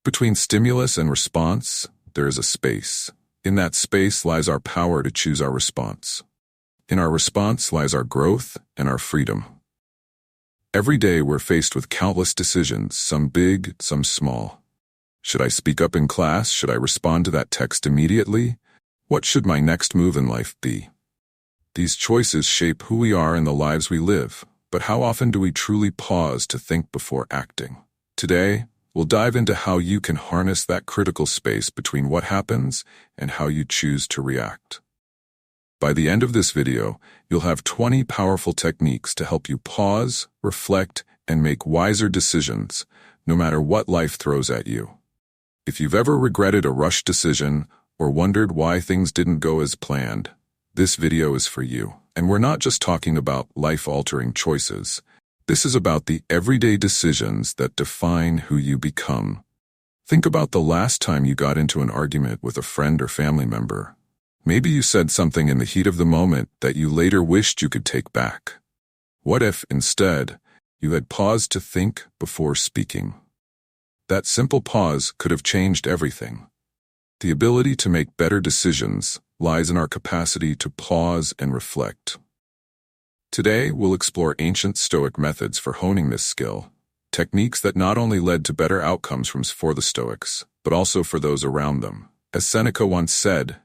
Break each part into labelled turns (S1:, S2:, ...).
S1: Between stimulus and response, there is a space. In that space lies our power to choose our response. In our response lies our growth and our freedom. Every day we're faced with countless decisions, some big, some small. Should I speak up in class? Should I respond to that text immediately? What should my next move in life be? These choices shape who we are and the lives we live, but how often do we truly pause to think before acting? Today, we'll dive into how you can harness that critical space between what happens and how you choose to react. By the end of this video, you'll have 20 powerful techniques to help you pause, reflect, and make wiser decisions, no matter what life throws at you. If you've ever regretted a rushed decision or wondered why things didn't go as planned, this video is for you. And we're not just talking about life-altering choices. This is about the everyday decisions that define who you become. Think about the last time you got into an argument with a friend or family member. Maybe you said something in the heat of the moment that you later wished you could take back. What if, instead, you had paused to think before speaking? That simple pause could have changed everything. The ability to make better decisions lies in our capacity to pause and reflect. Today, we'll explore ancient Stoic methods for honing this skill, techniques that not only led to better outcomes for the Stoics, but also for those around them. As Seneca once said,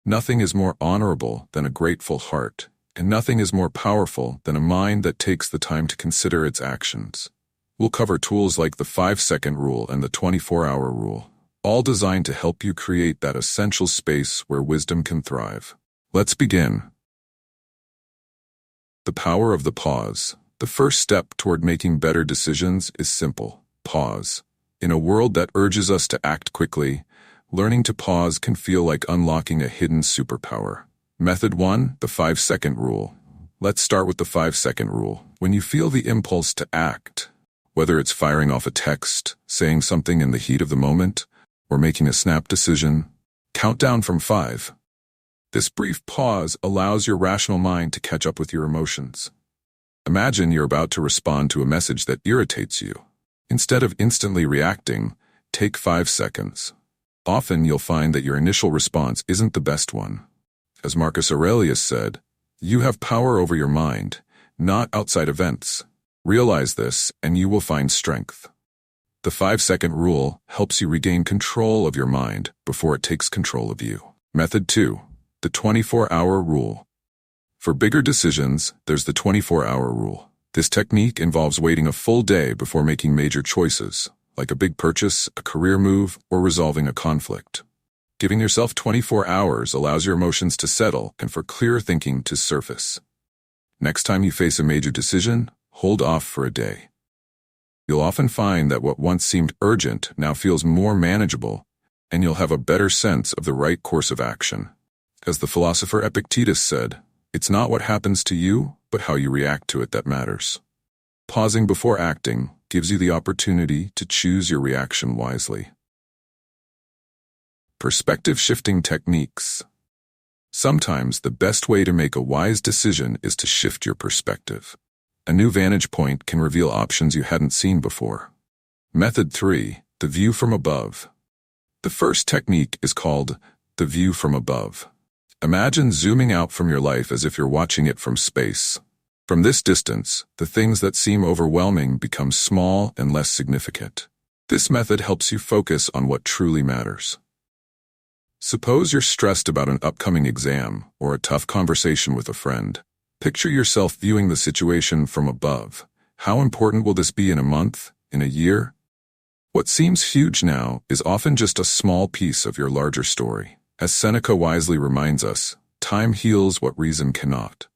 S1: "Nothing is more honorable than a grateful heart, and nothing is more powerful than a mind that takes the time to consider its actions." We'll cover tools like the 5-second rule and the 24-hour rule, all designed to help you create that essential space where wisdom can thrive. Let's begin. The power of the pause. The first step toward making better decisions is simple: pause. In a world that urges us to act quickly, learning to pause can feel like unlocking a hidden superpower. Method 1, the 5-second rule. Let's start with the 5-second rule. When you feel the impulse to act, whether it's firing off a text, saying something in the heat of the moment, or making a snap decision, count down from 5. This brief pause allows your rational mind to catch up with your emotions. Imagine you're about to respond to a message that irritates you. Instead of instantly reacting, take 5 seconds. Often you'll find that your initial response isn't the best one. As Marcus Aurelius said, "You have power over your mind, not outside events." Realize this, and you will find strength. The 5-second rule helps you regain control of your mind before it takes control of you. Method 2, the 24-hour rule. For bigger decisions, there's the 24-hour rule. This technique involves waiting a full day before making major choices, like a big purchase, a career move, or resolving a conflict. Giving yourself 24 hours allows your emotions to settle and for clear thinking to surface. Next time you face a major decision, hold off for a day. You'll often find that what once seemed urgent now feels more manageable, and you'll have a better sense of the right course of action. As the philosopher Epictetus said, "It's not what happens to you, but how you react to it that matters." Pausing before acting gives you the opportunity to choose your reaction wisely. Perspective-shifting techniques. Sometimes the best way to make a wise decision is to shift your perspective. A new vantage point can reveal options you hadn't seen before. Method 3, the view from above. The first technique is called the view from above. Imagine zooming out from your life as if you're watching it from space. From this distance, the things that seem overwhelming become small and less significant. This method helps you focus on what truly matters. Suppose you're stressed about an upcoming exam or a tough conversation with a friend. Picture yourself viewing the situation from above. How important will this be in a month, in a year? What seems huge now is often just a small piece of your larger story. As Seneca wisely reminds us, time heals what reason cannot.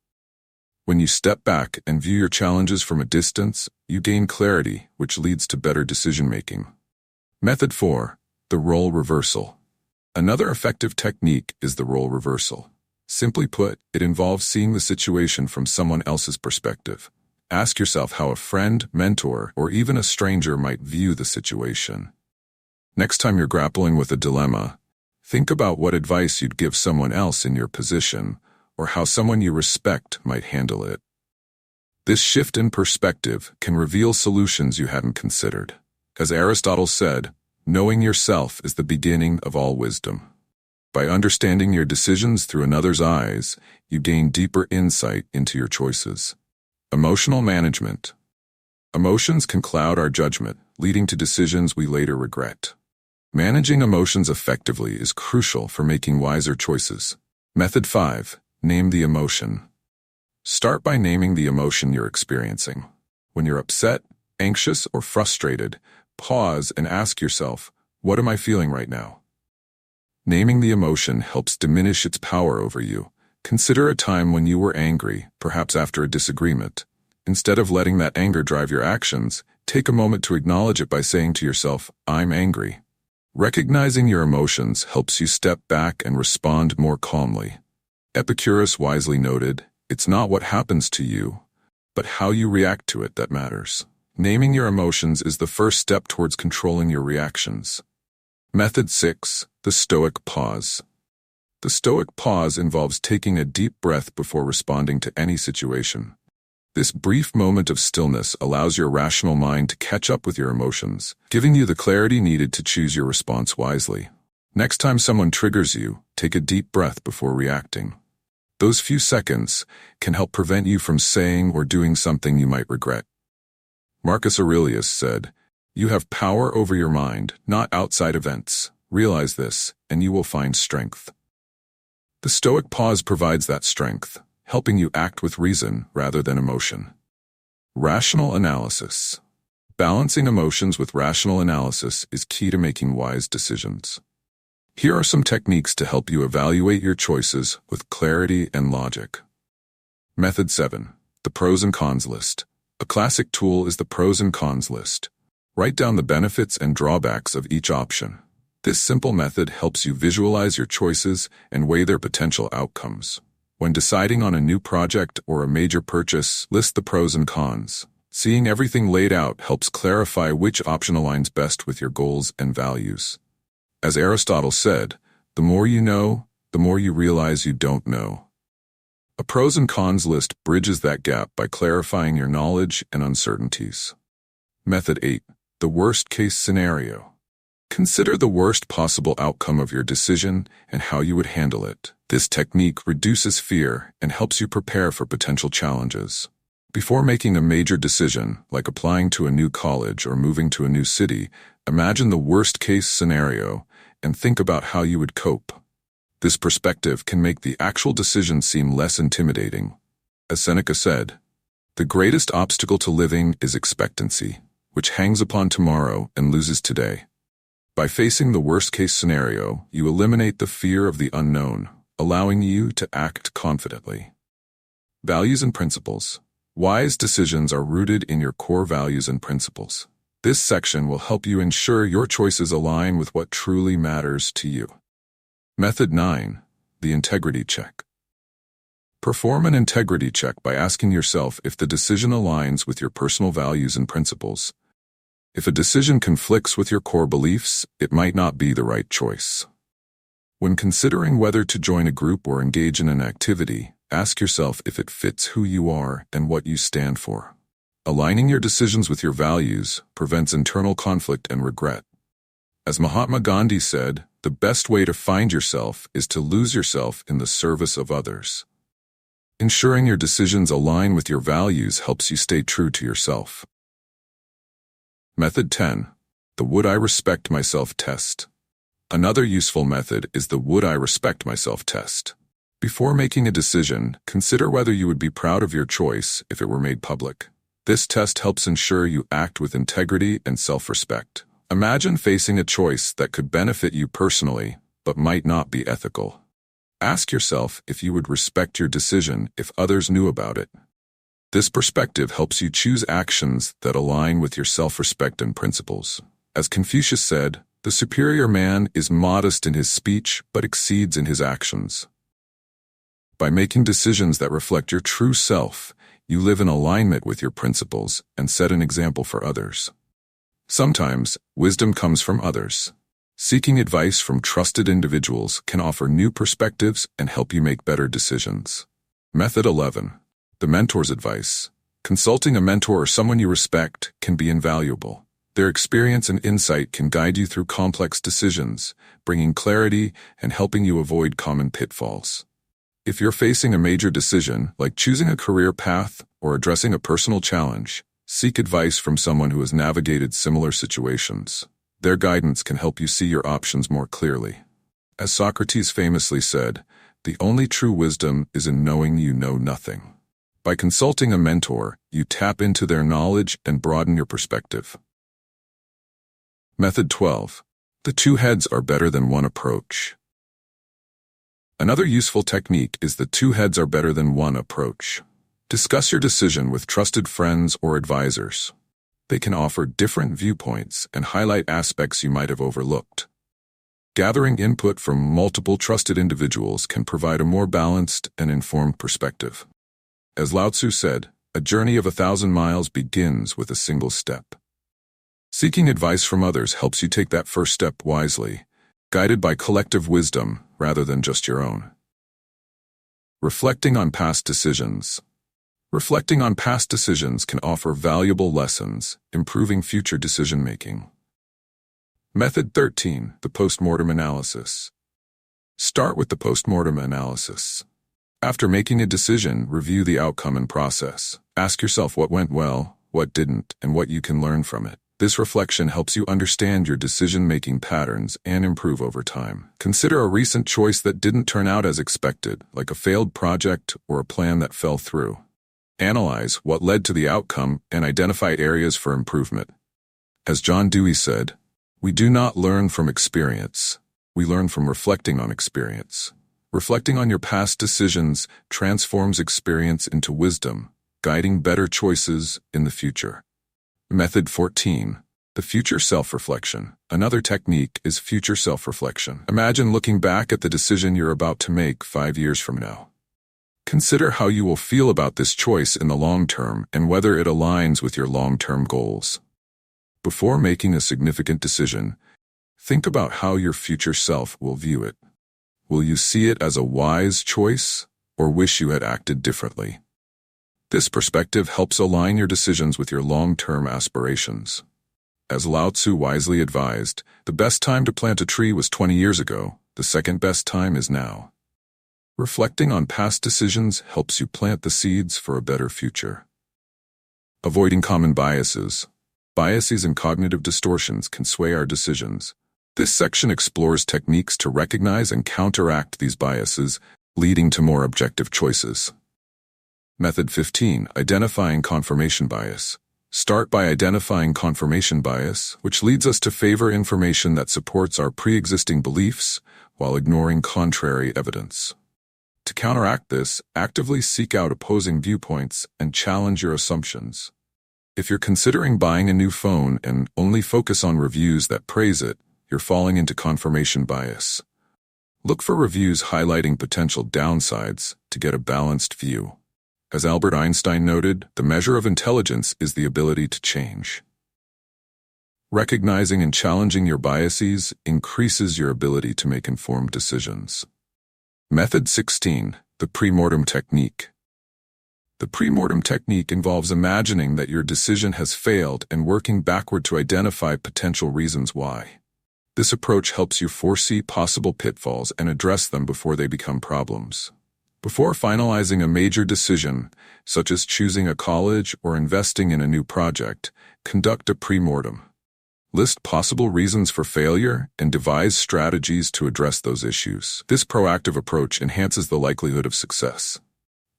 S1: When you step back and view your challenges from a distance, you gain clarity, which leads to better decision-making. Method 4, the role reversal. Another effective technique is the role reversal. Simply put, it involves seeing the situation from someone else's perspective. Ask yourself how a friend, mentor, or even a stranger might view the situation. Next time you're grappling with a dilemma, think about what advice you'd give someone else in your position, or how someone you respect might handle it. This shift in perspective can reveal solutions you hadn't considered. As Aristotle said, Knowing yourself is the beginning of all wisdom. By understanding your decisions through another's eyes, you gain deeper insight into your choices. Emotional management. Emotions can cloud our judgment, leading to decisions we later regret. Managing emotions effectively is crucial for making wiser choices. Method 5. Name the emotion. Start by naming the emotion you're experiencing. When you're upset, anxious, or frustrated, pause and ask yourself, what am I feeling right now? Naming the emotion helps diminish its power over you. Consider a time when you were angry, perhaps after a disagreement. Instead of letting that anger drive your actions, take a moment to acknowledge it by saying to yourself, I'm angry. Recognizing your emotions helps you step back and respond more calmly. Epicurus wisely noted, it's not what happens to you, but how you react to it that matters. Naming your emotions is the first step towards controlling your reactions. Method 6. The Stoic pause. The Stoic pause involves taking a deep breath before responding to any situation. This brief moment of stillness allows your rational mind to catch up with your emotions, giving you the clarity needed to choose your response wisely. Next time someone triggers you, take a deep breath before reacting. Those few seconds can help prevent you from saying or doing something you might regret. Marcus Aurelius said, "You have power over your mind, not outside events. Realize this, and you will find strength." The Stoic pause provides that strength, helping you act with reason rather than emotion. Rational analysis. Balancing emotions with rational analysis is key to making wise decisions. Here are some techniques to help you evaluate your choices with clarity and logic. Method 7. The pros and cons list. A classic tool is the pros and cons list. Write down the benefits and drawbacks of each option. This simple method helps you visualize your choices and weigh their potential outcomes. When deciding on a new project or a major purchase, list the pros and cons. Seeing everything laid out helps clarify which option aligns best with your goals and values. As Aristotle said, the more you know, the more you realize you don't know. A pros and cons list bridges that gap by clarifying your knowledge and uncertainties. Method 8. The worst-case scenario. Consider the worst possible outcome of your decision and how you would handle it. This technique reduces fear and helps you prepare for potential challenges. Before making a major decision, like applying to a new college or moving to a new city, imagine the worst-case scenario and think about how you would cope. This perspective can make the actual decision seem less intimidating. As Seneca said, "The greatest obstacle to living is expectancy, which hangs upon tomorrow and loses today." By facing the worst-case scenario, you eliminate the fear of the unknown, allowing you to act confidently. Values and principles. Wise decisions are rooted in your core values and principles. This section will help you ensure your choices align with what truly matters to you. Method 9. The integrity check. Perform an integrity check by asking yourself if the decision aligns with your personal values and principles. If a decision conflicts with your core beliefs, it might not be the right choice. When considering whether to join a group or engage in an activity, ask yourself if it fits who you are and what you stand for. Aligning your decisions with your values prevents internal conflict and regret. As Mahatma Gandhi said, the best way to find yourself is to lose yourself in the service of others. Ensuring your decisions align with your values helps you stay true to yourself. Method 10. The Would I Respect Myself test. Another useful method is the Would I Respect Myself test. Before making a decision, consider whether you would be proud of your choice if it were made public. This test helps ensure you act with integrity and self-respect. Imagine facing a choice that could benefit you personally, but might not be ethical. Ask yourself if you would respect your decision if others knew about it. This perspective helps you choose actions that align with your self-respect and principles. As Confucius said, the superior man is modest in his speech but exceeds in his actions. By making decisions that reflect your true self, you live in alignment with your principles and set an example for others. Sometimes, wisdom comes from others. Seeking advice from trusted individuals can offer new perspectives and help you make better decisions. Method 11. The mentor's advice. Consulting a mentor or someone you respect can be invaluable. Their experience and insight can guide you through complex decisions, bringing clarity and helping you avoid common pitfalls. If you're facing a major decision, like choosing a career path or addressing a personal challenge, seek advice from someone who has navigated similar situations. Their guidance can help you see your options more clearly. As Socrates famously said, "The only true wisdom is in knowing you know nothing." By consulting a mentor, you tap into their knowledge and broaden your perspective. Method 12. The two heads are better than one approach. Another useful technique is the two heads are better than one approach. Discuss your decision with trusted friends or advisors. They can offer different viewpoints and highlight aspects you might have overlooked. Gathering input from multiple trusted individuals can provide a more balanced and informed perspective. As Lao Tzu said, "A journey of 1,000 miles begins with a single step." Seeking advice from others helps you take that first step wisely, guided by collective wisdom rather than just your own. Reflecting on past decisions. Reflecting on past decisions can offer valuable lessons, improving future decision-making. Method 13. The postmortem analysis. Start with the postmortem analysis. After making a decision, review the outcome and process. Ask yourself what went well, what didn't, and what you can learn from it. This reflection helps you understand your decision-making patterns and improve over time. Consider a recent choice that didn't turn out as expected, like a failed project or a plan that fell through. Analyze what led to the outcome and identify areas for improvement. As John Dewey said, "We do not learn from experience. We learn from reflecting on experience." Reflecting on your past decisions transforms experience into wisdom, guiding better choices in the future. Method 14. The future self-reflection. Another technique is future self-reflection. Imagine looking back at the decision you're about to make 5 years from now. Consider how you will feel about this choice in the long term and whether it aligns with your long-term goals. Before making a significant decision, think about how your future self will view it. Will you see it as a wise choice or wish you had acted differently? This perspective helps align your decisions with your long-term aspirations. As Lao Tzu wisely advised, the best time to plant a tree was 20 years ago, the second best time is now. Reflecting on past decisions helps you plant the seeds for a better future. Avoiding common biases. Biases and cognitive distortions can sway our decisions. This section explores techniques to recognize and counteract these biases, leading to more objective choices. Method 15. Identifying confirmation bias. Start by identifying confirmation bias, which leads us to favor information that supports our pre-existing beliefs while ignoring contrary evidence. To counteract this, actively seek out opposing viewpoints and challenge your assumptions. If you're considering buying a new phone and only focus on reviews that praise it, you're falling into confirmation bias. Look for reviews highlighting potential downsides to get a balanced view. As Albert Einstein noted, the measure of intelligence is the ability to change. Recognizing and challenging your biases increases your ability to make informed decisions. Method 16. The pre-mortem technique. The pre-mortem technique involves imagining that your decision has failed and working backward to identify potential reasons why. This approach helps you foresee possible pitfalls and address them before they become problems. Before finalizing a major decision, such as choosing a college or investing in a new project, conduct a pre-mortem. List possible reasons for failure and devise strategies to address those issues. This proactive approach enhances the likelihood of success.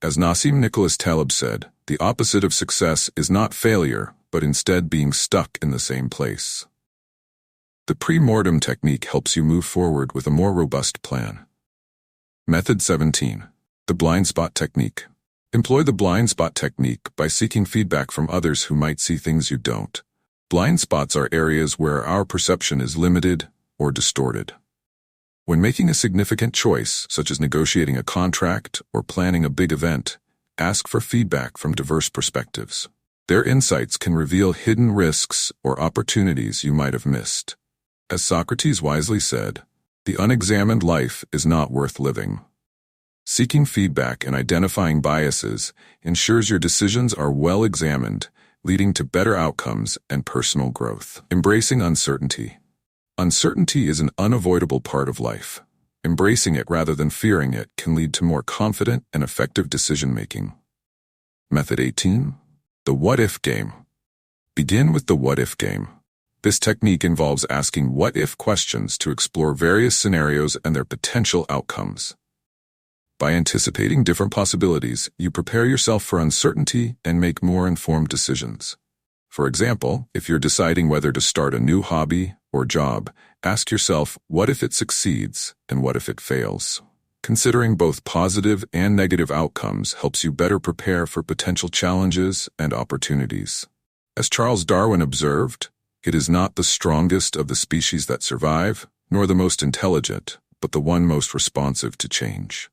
S1: As Nassim Nicholas Taleb said, the opposite of success is not failure, but instead being stuck in the same place. The pre-mortem technique helps you move forward with a more robust plan. Method 17. The blind spot technique. Employ the blind spot technique by seeking feedback from others who might see things you don't. Blind spots are areas where our perception is limited or distorted. When making a significant choice, such as negotiating a contract or planning a big event, ask for feedback from diverse perspectives. Their insights can reveal hidden risks or opportunities you might have missed. As Socrates wisely said, "The unexamined life is not worth living." Seeking feedback and identifying biases ensures your decisions are well examined leading to better outcomes and personal growth. Embracing uncertainty. Uncertainty is an unavoidable part of life. Embracing it rather than fearing it can lead to more confident and effective decision-making. Method 18. The what-if game. Begin with the what-if game. This technique involves asking what-if questions to explore various scenarios and their potential outcomes. By anticipating different possibilities, you prepare yourself for uncertainty and make more informed decisions. For example, if you're deciding whether to start a new hobby or job, ask yourself, what if it succeeds and what if it fails? Considering both positive and negative outcomes helps you better prepare for potential challenges and opportunities. As Charles Darwin observed, it is not the strongest of the species that survive, nor the most intelligent, but the one most responsive to change.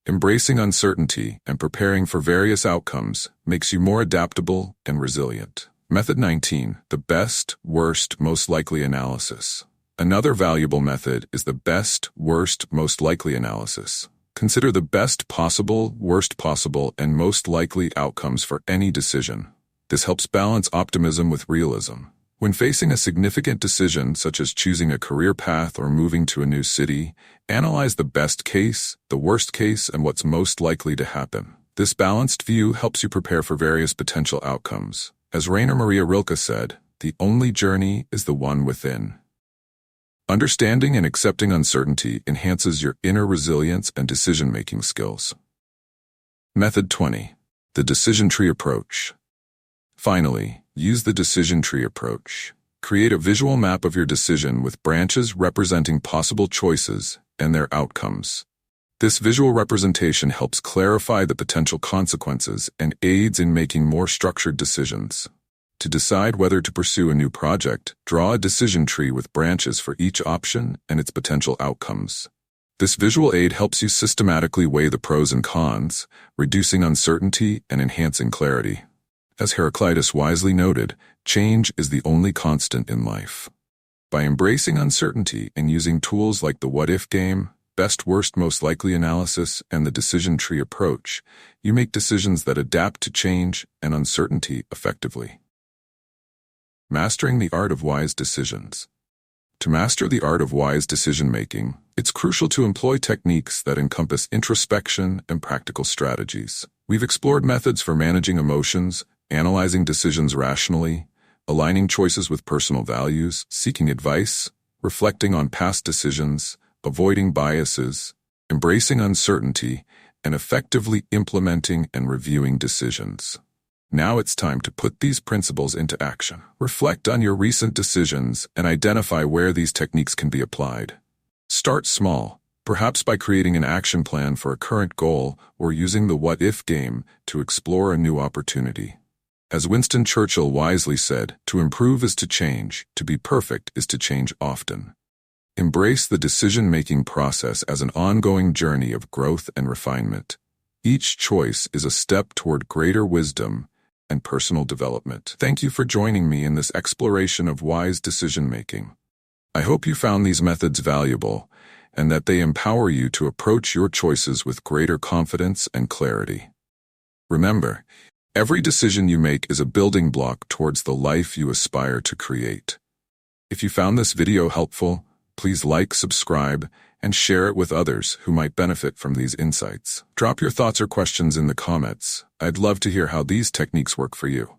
S1: Embracing uncertainty and preparing for various outcomes makes you more adaptable and resilient. Method 19. The best, worst, most likely analysis. Another valuable method is the best, worst, most likely analysis. Consider the best possible, worst possible, and most likely outcomes for any decision. This helps balance optimism with realism. When facing a significant decision, such as choosing a career path or moving to a new city, analyze the best case, the worst case, and what's most likely to happen. This balanced view helps you prepare for various potential outcomes. As Rainer Maria Rilke said, the only journey is the one within. Understanding and accepting uncertainty enhances your inner resilience and decision-making skills. Method 20. The decision tree approach. Finally, use the decision tree approach. Create a visual map of your decision with branches representing possible choices and their outcomes. This visual representation helps clarify the potential consequences and aids in making more structured decisions. To decide whether to pursue a new project, draw a decision tree with branches for each option and its potential outcomes. This visual aid helps you systematically weigh the pros and cons, reducing uncertainty and enhancing clarity. As Heraclitus wisely noted, change is the only constant in life. By embracing uncertainty and using tools like the what-if game, best, worst, most likely analysis, and the decision tree approach, you make decisions that adapt to change and uncertainty effectively. Mastering the art of wise decisions. To master the art of wise decision-making, it's crucial to employ techniques that encompass introspection and practical strategies. We've explored methods for managing emotions, analyzing decisions rationally, aligning choices with personal values, seeking advice, reflecting on past decisions, avoiding biases, embracing uncertainty, and effectively implementing and reviewing decisions. Now it's time to put these principles into action. Reflect on your recent decisions and identify where these techniques can be applied. Start small, perhaps by creating an action plan for a current goal or using the what-if game to explore a new opportunity. As Winston Churchill wisely said, to improve is to change, to be perfect is to change often. Embrace the decision-making process as an ongoing journey of growth and refinement. Each choice is a step toward greater wisdom and personal development. Thank you for joining me in this exploration of wise decision-making. I hope you found these methods valuable and that they empower you to approach your choices with greater confidence and clarity. Remember, every decision you make is a building block towards the life you aspire to create. If you found this video helpful, please like, subscribe, and share it with others who might benefit from these insights. Drop your thoughts or questions in the comments. I'd love to hear how these techniques work for you.